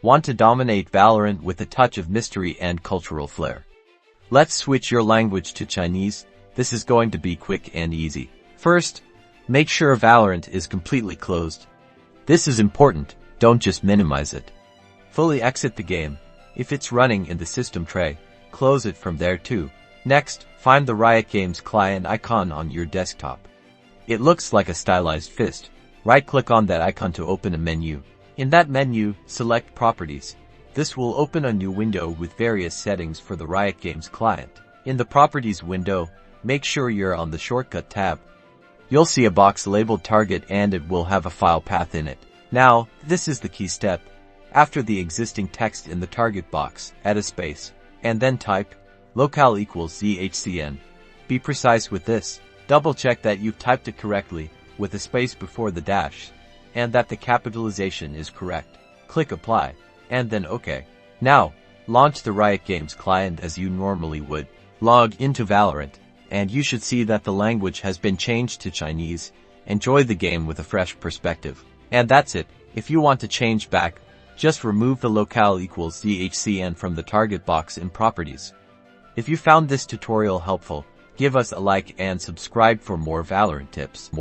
Want to dominate Valorant with a touch of mystery and cultural flair? Let's switch your language to Chinese. This is going to be quick and easy. First, make sure Valorant is completely closed. This is important, don't just minimize it. Fully exit the game. If it's running in the system tray, close it from there too. Next, find the Riot Games client icon on your desktop. It looks like a stylized fist. Right-click on that icon to open a menu. In that menu, select Properties. This will open a new window with various settings for the Riot Games client. In the Properties window, make sure you're on the Shortcut tab. You'll see a box labeled Target and it will have a file path in it. Now, this is the key step. After the existing text in the target box, add a space, and then type locale equals ZHCN. Be precise with this. Double check that you've typed it correctly, with a space before the dash, and that the capitalization is correct. Click Apply, and then OK. Now, launch the Riot Games client as you normally would. Log into Valorant, and you should see that the language has been changed to Chinese. Enjoy the game with a fresh perspective. And that's it. If you want to change back, just remove the locale equals ZHCN from the target box in Properties. If you found this tutorial helpful, give us a like and subscribe for more Valorant tips.